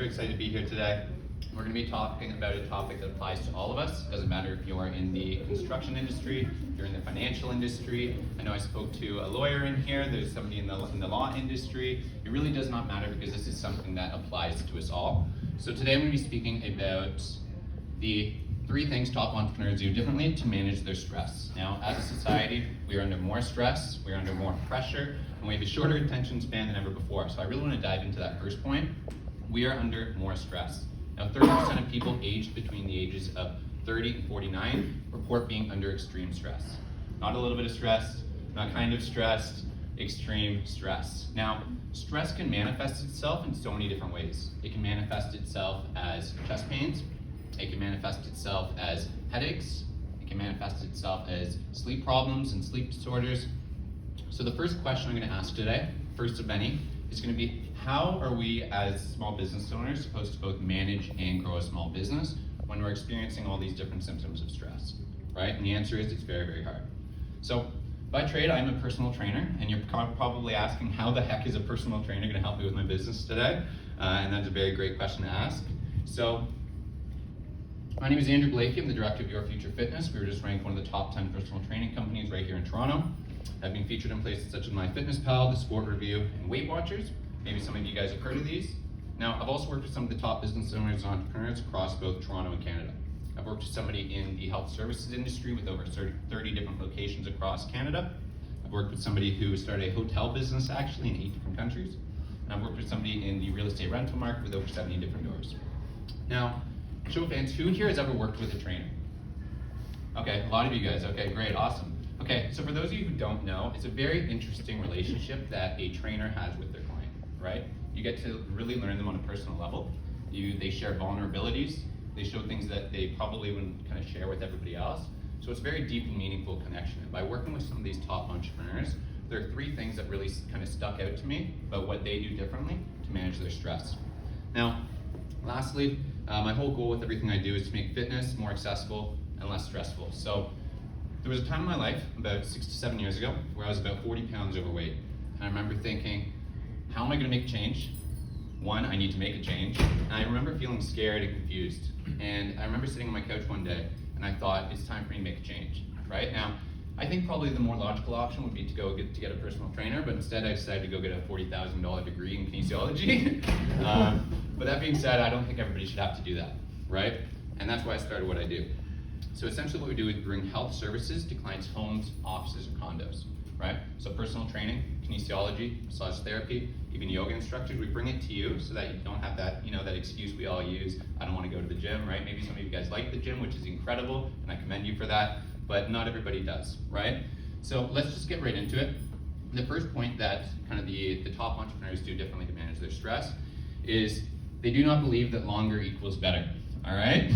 super excited to be here today. We're going to be talking about a topic that applies to all of us. It doesn't matter if you're in the construction industry, if you're in the financial industry. I know I spoke to a lawyer in here, there's somebody in the law industry. It really does not matter because this is something that applies to us all. So today I'm going to be speaking about the 3 things top entrepreneurs do differently to manage their stress. Now, as a society, we are under more stress, we are under more pressure, and we have a shorter attention span than ever before. So I really want to dive into that first point. We are under more stress. Now, 30% of people aged between the ages of 30 and 49 report being under extreme stress. Not a little bit of stress, not kind of stressed, extreme stress. Now, stress can manifest itself in so many different ways. It can manifest itself as chest pains. It can manifest itself as headaches. It can manifest itself as sleep problems and sleep disorders. So the first question I'm going to ask today, first of many, is going to be, how are we as small business owners supposed to both manage and grow a small business when we're experiencing all these different symptoms of stress, right? And the answer is it's very, very hard. So by trade, I'm a personal trainer, and you're probably asking, how the heck is a personal trainer going to help me with my business today? And that's a very great question to ask. So my name is Andrew Blakey. I'm the director of Your Future Fitness. We were just ranked one of the top 10 personal training companies right here in Toronto. I've been featured in places such as MyFitnessPal, The Sport Review, and Weight Watchers. Maybe some of you guys have heard of these. Now, I've also worked with some of the top business owners and entrepreneurs across both Toronto and Canada. I've worked with somebody in the health services industry with over 30 different locations across Canada. I've worked with somebody who started a hotel business actually in 8 different countries. And I've worked with somebody in the real estate rental market with over 70 different doors. Now, show of hands, who here has ever worked with a trainer? Okay, a lot of you guys. Okay, great, awesome. Okay, so for those of you who don't know, it's a very interesting relationship that a trainer has with their client, right? You get to really learn them on a personal level. They share vulnerabilities. They show things that they probably wouldn't kind of share with everybody else. So it's a very deep and meaningful connection. And by working with some of these top entrepreneurs, there are 3 things that really kind of stuck out to me about what they do differently to manage their stress. Now, lastly, my whole goal with everything I do is to make fitness more accessible and less stressful. So there was a time in my life, about 6 to 7 years ago, where I was about 40 pounds overweight. And I remember thinking, how am I going to make change? 1, I need to make a change. And I remember feeling scared and confused. And I remember sitting on my couch one day, and I thought, it's time for me to make a change, right? Now, I think probably the more logical option would be to go get a personal trainer, but instead I decided to go get a $40,000 degree in kinesiology. But that being said, I don't think everybody should have to do that, right? And that's why I started what I do. So essentially what we do is bring health services to clients' homes, offices, or condos, right? So personal training, kinesiology, massage therapy, even yoga instructors, we bring it to you so that you don't have that, that excuse we all use, I don't want to go to the gym, right? Maybe some of you guys like the gym, which is incredible, and I commend you for that, but not everybody does, right? So let's just get right into it. The first point that kind of the top entrepreneurs do differently to manage their stress is they do not believe that longer equals better. All right?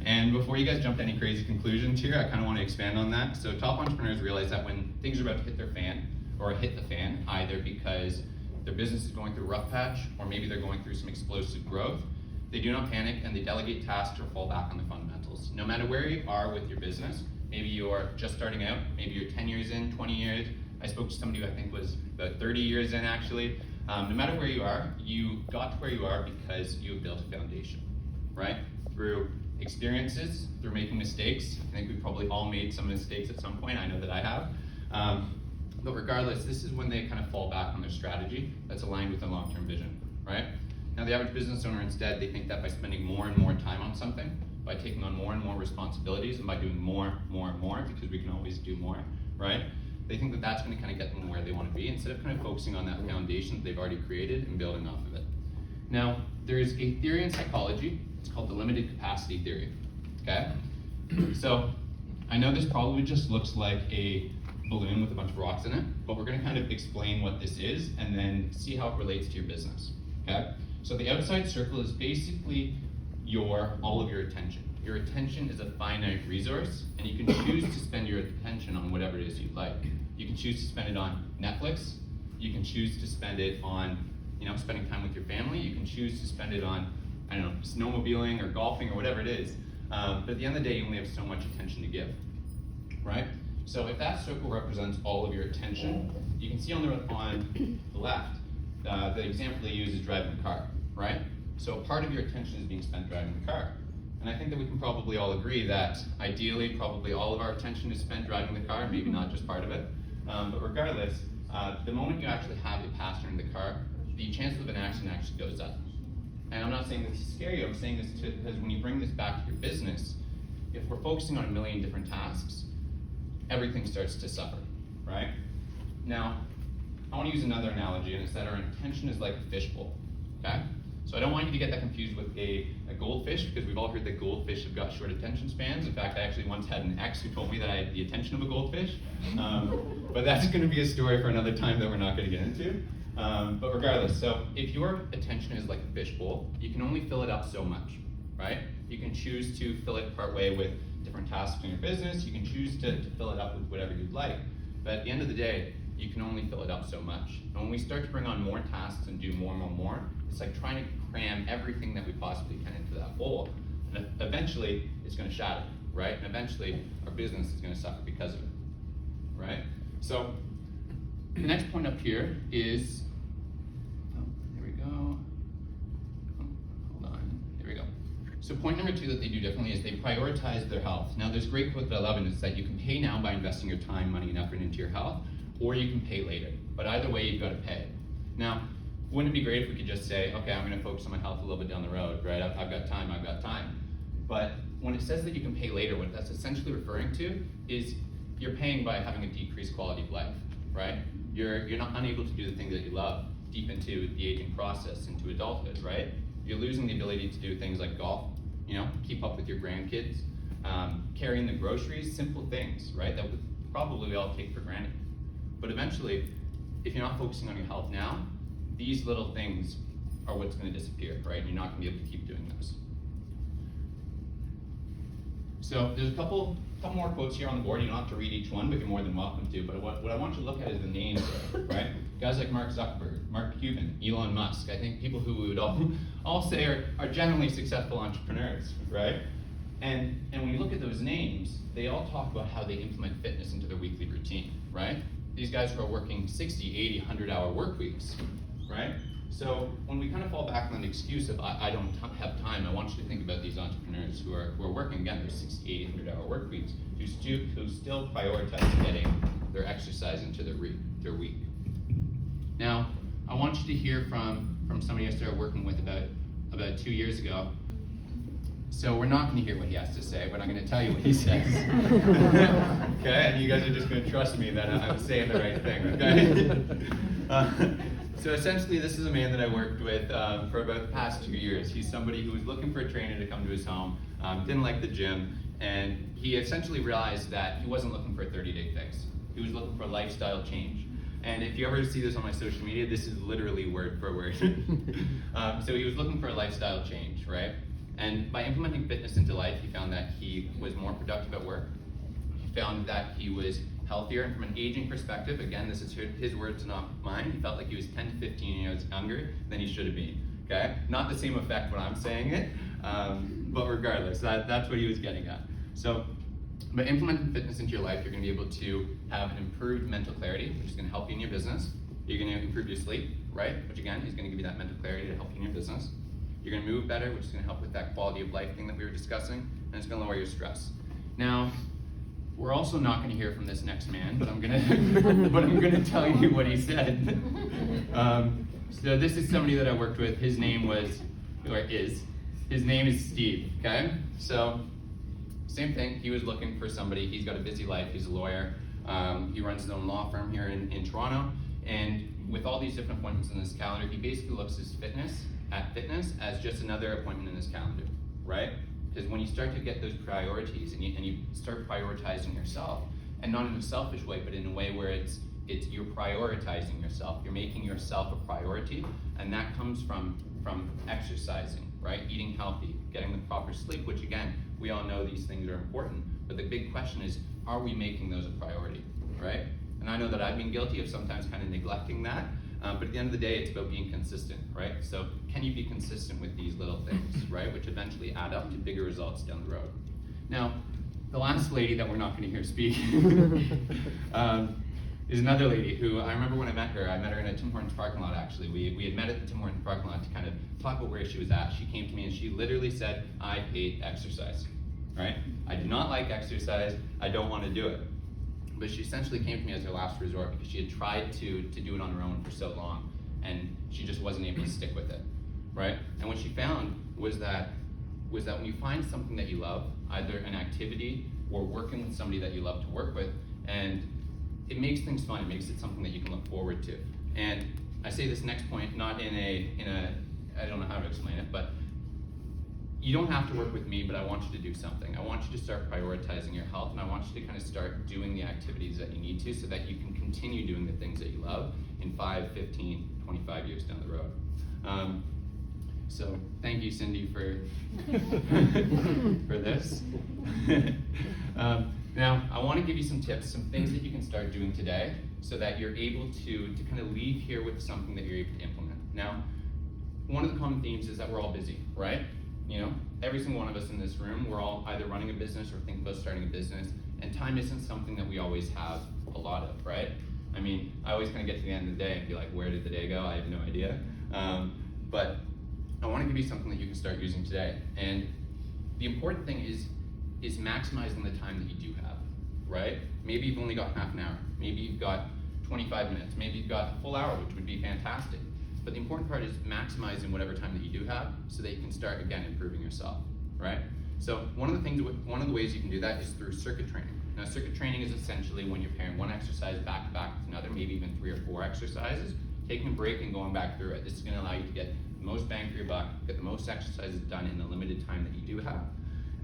And before you guys jump to any crazy conclusions here, I kind of want to expand on that. So top entrepreneurs realize that when things are about to hit their fan, or hit the fan, either because their business is going through a rough patch, or maybe they're going through some explosive growth, they do not panic and they delegate tasks or fall back on the fundamentals. No matter where you are with your business, maybe you're just starting out, maybe you're 10 years in, 20 years. I spoke to somebody who I think was about 30 years in actually. No matter where you are, you got to where you are because you have built a foundation, right? Through experiences, through making mistakes. I think we've probably all made some mistakes at some point. I know that I have. But regardless, this is when they kind of fall back on their strategy that's aligned with their long-term vision, right? Now the average business owner instead, they think that by spending more and more time on something, by taking on more and more responsibilities, and by doing more, because we can always do more, right? They think that that's going to kind of get them where they want to be instead of kind of focusing on that foundation that they've already created and building off of it. Now, there's a theory in psychology. It's called the limited capacity theory, okay? So I know this probably just looks like a balloon with a bunch of rocks in it, but we're going to kind of explain what this is and then see how it relates to your business, okay? So the outside circle is basically all of your attention. Your attention is a finite resource, and you can choose to spend your attention on whatever it is you'd like. You can choose to spend it on Netflix. You can choose to spend it on, spending time with your family. You can choose to spend it on, snowmobiling or golfing or whatever it is. But at the end of the day, you only have so much attention to give, right? So if that circle represents all of your attention, you can see on the left, the example they use is driving a car, right? So part of your attention is being spent driving the car. And I think that we can probably all agree that ideally, probably all of our attention is spent driving the car, maybe not just part of it. But regardless, the moment you actually have the passenger in the car, the chance of an accident actually goes up. And I'm not saying this to scare you, I'm saying this because when you bring this back to your business, if we're focusing on a million different tasks, everything starts to suffer, right? Now, I want to use another analogy, and it's that our intention is like a fishbowl, okay? So I don't want you to get that confused with a goldfish, because we've all heard that goldfish have got short attention spans. In fact, I actually once had an ex who told me that I had the attention of a goldfish. But that's going to be a story for another time that we're not going to get into. But regardless, so if your attention is like a fishbowl, you can only fill it up so much, right? You can choose to fill it partway with different tasks in your business. You can choose to fill it up with whatever you'd like. But at the end of the day, you can only fill it up so much. And when we start to bring on more tasks and do more, it's like trying to cram everything that we possibly can into that bowl. And eventually, it's going to shatter, right? And eventually, our business is going to suffer because of it, right? So the next point up here is, here we go. Hold on, here we go. So point number 2 that they do differently is they prioritize their health. Now there's a great quote that I love, and it's that you can pay now by investing your time, money, and effort into your health, or you can pay later. But either way, you've got to pay. Now, wouldn't it be great if we could just say, okay, I'm going to focus on my health a little bit down the road, right? I've got time. But when it says that you can pay later, what that's essentially referring to is you're paying by having a decreased quality of life, right? You're not unable to do the things that you love deep into the aging process, into adulthood, right? You're losing the ability to do things like golf, keep up with your grandkids, carrying the groceries, simple things, right? That probably we all take for granted. But eventually, if you're not focusing on your health now, these little things are what's going to disappear, right? You're not going to be able to keep doing those. So there's a couple more quotes here on the board. You don't have to read each one, but you're more than welcome to. But what I want you to look at is the names there, right? Guys like Mark Zuckerberg, Mark Cuban, Elon Musk. I think people who we would all say are generally successful entrepreneurs, right? And when you look at those names, they all talk about how they implement fitness into their weekly routine, right? These guys who are working 60, 80, 100-hour work weeks, right? So when we kind of fall back on the excuse of I don't have time, I want you to think about these entrepreneurs who are working, again, their 60, 80, 100-hour work weeks, who still prioritize getting their exercise into their week. Now, I want you to hear from somebody I started working with about 2 years ago. So we're not going to hear what he has to say, but I'm going to tell you what he says. Okay, and you guys are just going to trust me that I'm saying the right thing, okay? So essentially, this is a man that I worked with for about the past 2 years. He's somebody who was looking for a trainer to come to his home, didn't like the gym, and he essentially realized that he wasn't looking for a 30-day fix. He was looking for a lifestyle change. And if you ever see this on my social media, this is literally word for word. So he was looking for a lifestyle change, right? And by implementing fitness into life, he found that he was more productive at work. He found that he was healthier, and from an aging perspective, again, this is his words, not mine, he felt like he was 10 to 15 years younger than he should have been, okay? Not the same effect when I'm saying it, but regardless, that's what he was getting at. So, by implementing fitness into your life, you're gonna be able to have an improved mental clarity, which is gonna help you in your business. You're gonna improve your sleep, right? Which again, is gonna give you that mental clarity to help you in your business. You're gonna move better, which is gonna help with that quality of life thing that we were discussing, and it's gonna lower your stress. Now, we're also not gonna hear from this next man, but I'm gonna tell you what he said. So this is somebody that I worked with. His name is Steve, okay? So, same thing, he was looking for somebody. He's got a busy life, he's a lawyer. He runs his own law firm here in Toronto, and with all these different appointments in his calendar, he basically looks at fitness as just another appointment in his calendar, right? Because when you start to get those priorities and you start prioritizing yourself, and not in a selfish way, but in a way where it's you're prioritizing yourself, you're making yourself a priority, and that comes from exercising, right? Eating healthy, getting the proper sleep, which again, we all know these things are important, but the big question is, are we making those a priority, right? And I know that I've been guilty of sometimes kind of neglecting that, but at the end of the day, it's about being consistent, right? So can you be consistent with these little things, right? Which eventually add up to bigger results down the road. Now, the last lady that we're not going to hear speak is another lady who, I remember when I met her in a Tim Hortons parking lot actually. We had met at the Tim Hortons parking lot to kind of talk about where she was at. She came to me and she literally said, I hate exercise, right? I do not like exercise, I don't want to do it. But she essentially came to me as her last resort because she had tried to do it on her own for so long and she just wasn't able to stick with it, right? And what she found was that when you find something that you love, either an activity or working with somebody that you love to work with, and it makes things fun, it makes it something that you can look forward to. And I say this next point, not in a I don't know how to explain it, but you don't have to work with me, but I want you to do something. I want you to start prioritizing your health, and I want you to kind of start doing the activities that you need to so that you can continue doing the things that you love in 5, 15, 25 years down the road. So thank you, Cindy, for for this. Now, I want to give you some tips, some things that you can start doing today so that you're able to kind of leave here with something that you're able to implement. Now, one of the common themes is that we're all busy, right? You know, every single one of us in this room, we're all either running a business or thinking about starting a business, and time isn't something that we always have a lot of, right? I mean, I always kind of get to the end of the day and be like, where did the day go? I have no idea. But I want to give you something that you can start using today. And the important thing is maximizing the time that you do have, right? Maybe you've only got half an hour. Maybe you've got 25 minutes. Maybe you've got a full hour, which would be fantastic. But the important part is maximizing whatever time that you do have so that you can start, again, improving yourself, right? So one of the ways you can do that is through circuit training. Now, circuit training is essentially when you're pairing one exercise back to back with another, maybe even 3 or 4 exercises, taking a break and going back through it. This is going to allow you to get the most bang for your buck, get the most exercises done in the limited time that you do have,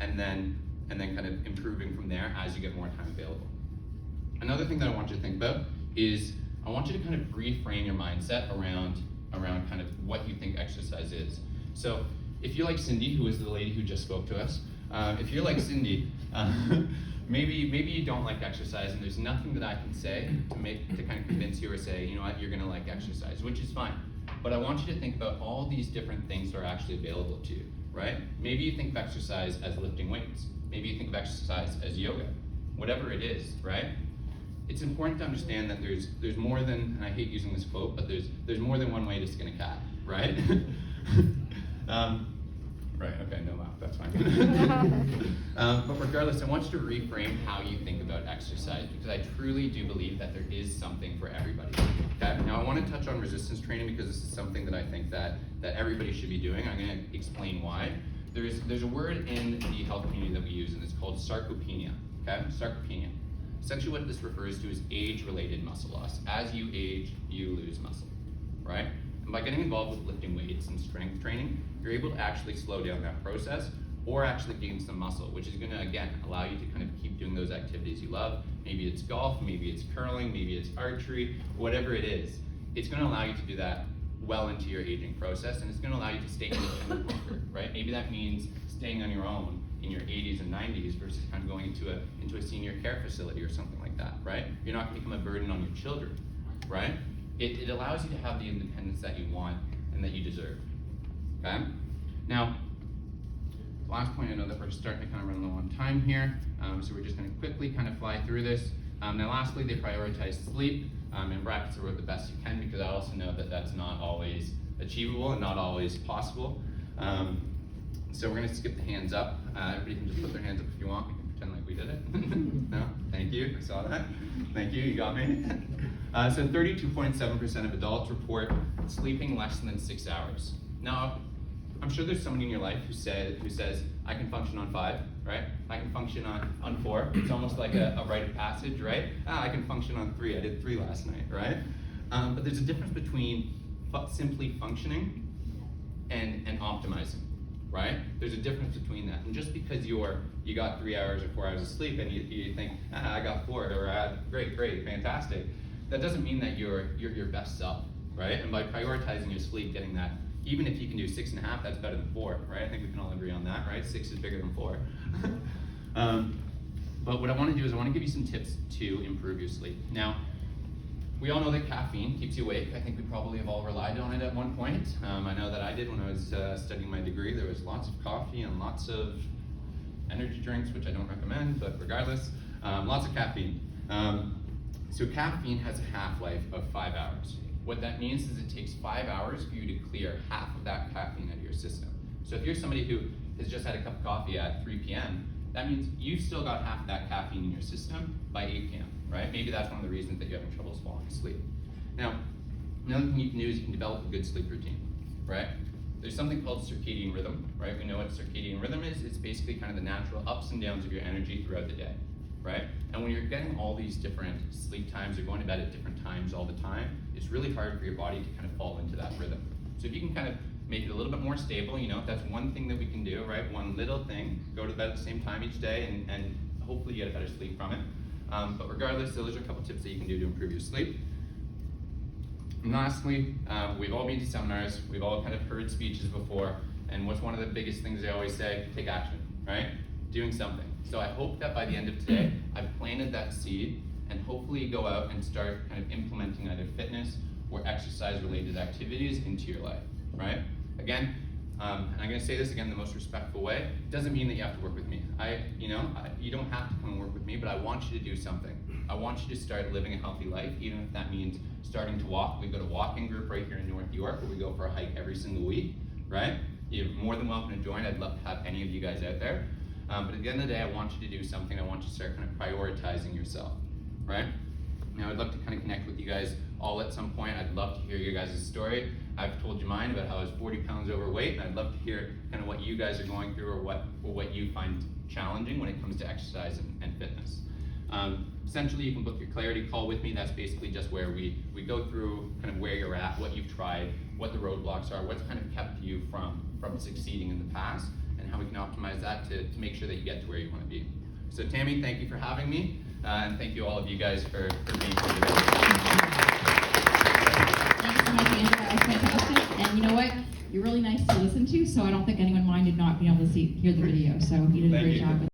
and then kind of improving from there as you get more time available. Another thing that I want you to think about is I want you to kind of reframe your mindset around kind of what you think exercise is. So if you're like Cindy, who is the lady who just spoke to us, if you're like Cindy, maybe you don't like exercise, and there's nothing that I can say to kind of convince you or say, you know what, you're gonna like exercise, which is fine. But I want you to think about all these different things that are actually available to you, right? Maybe you think of exercise as lifting weights. Maybe you think of exercise as yoga, whatever it is, right? It's important to understand that there's more than, and I hate using this quote, but there's more than one way to skin a cat, right? Right, okay, no laugh, that's fine. But regardless, I want you to reframe how you think about exercise, because I truly do believe that there is something for everybody. Okay? Now I want to touch on resistance training because this is something that I think that everybody should be doing. I'm going to explain why. There's a word in the health community that we use, and it's called sarcopenia. Okay? Sarcopenia. Essentially what this refers to is age-related muscle loss. As you age, you lose muscle, right? And by getting involved with lifting weights and strength training, you're able to actually slow down that process or actually gain some muscle, which is going to, again, allow you to kind of keep doing those activities you love. Maybe it's golf, maybe it's curling, maybe it's archery, whatever it is. It's going to allow you to do that well into your aging process, and it's going to allow you to stay independent longer, right? Maybe that means staying on your own in your 80s and 90s versus kind of going into a senior care facility or something like that, right? You're not going to become a burden on your children, right? It allows you to have the independence that you want and that you deserve, okay? Now, last point, I know that we're starting to kind of run low on time here, so we're just going to quickly kind of fly through this. Now lastly, they prioritize sleep. In brackets, I wrote the best you can because I also know that that's not always achievable and not always possible. So we're going to skip the hands up. Everybody can just put their hands up if you want. We can pretend like we did it. No? Thank you. I saw that. Thank you. You got me. So 32.7% of adults report sleeping less than 6 hours. Now, I'm sure there's somebody in your life who says, I can function on 5, right? I can function on 4. It's almost like a rite of passage, right? I can function on 3. I did 3 last night, right? But there's a difference between simply functioning and optimizing, right? There's a difference between that. And just because you got 3 hours or 4 hours of sleep and you think, I got 4, or great, fantastic, that doesn't mean that you're your best self, right? And by prioritizing your sleep, getting that, even if you can do 6.5, that's better than 4, right? I think we can all agree on that, right? 6 is bigger than 4. But what I want to do is I want to give you some tips to improve your sleep. Now, we all know that caffeine keeps you awake. I think we probably have all relied on it at one point. I know that I did when I was studying my degree. There was lots of coffee and lots of energy drinks, which I don't recommend, but regardless, lots of caffeine. So caffeine has a half-life of 5 hours. What that means is it takes 5 hours for you to clear half of that caffeine out of your system. So if you're somebody who has just had a cup of coffee at 3 p.m., that means you've still got half of that caffeine in your system by 8 p.m., right? Maybe that's one of the reasons that you're having trouble falling asleep. Now, another thing you can do is you can develop a good sleep routine, right? There's something called circadian rhythm, right? We know what circadian rhythm is. It's basically kind of the natural ups and downs of your energy throughout the day, right? And when you're getting all these different sleep times or going to bed at different times all the time, it's really hard for your body to kind of fall into that rhythm. So if you can kind of make it a little bit more stable, you know, that's one thing that we can do, right? One little thing, go to bed at the same time each day and hopefully you get a better sleep from it. But regardless, those are a couple tips that you can do to improve your sleep. And lastly, we've all been to seminars, we've all kind of heard speeches before, and what's one of the biggest things they always say? Take action, right? Doing something. So I hope that by the end of today, I've planted that seed, and hopefully you go out and start kind of implementing either fitness or exercise-related activities into your life, right? Again, and I'm gonna say this again in the most respectful way, it doesn't mean that you have to work with me. You don't have to come and work with me, but I want you to do something. I want you to start living a healthy life, even if that means starting to walk. We've got a walking group right here in North York where we go for a hike every single week, right? You're more than welcome to join. I'd love to have any of you guys out there. But at the end of the day, I want you to do something. I want you to start kind of prioritizing yourself, right? Now, I'd love to kind of connect with you guys all at some point. I'd love to hear your guys' story. I've told you mine about how I was 40 pounds overweight, and I'd love to hear kind of what you guys are going through or what you find challenging when it comes to exercise and fitness. Essentially, you can book your clarity call with me. That's basically just where we go through kind of where you're at, what you've tried, what the roadblocks are, what's kind of kept you from succeeding in the past, and how we can optimize that to make sure that you get to where you want to be. So Tammy, thank you for having me, and thank you all of you guys for being here today. Thanks so much, Andrew. That was fantastic. And you know what? You're really nice to listen to, so I don't think anyone minded not being able to hear the video. So you did a great job.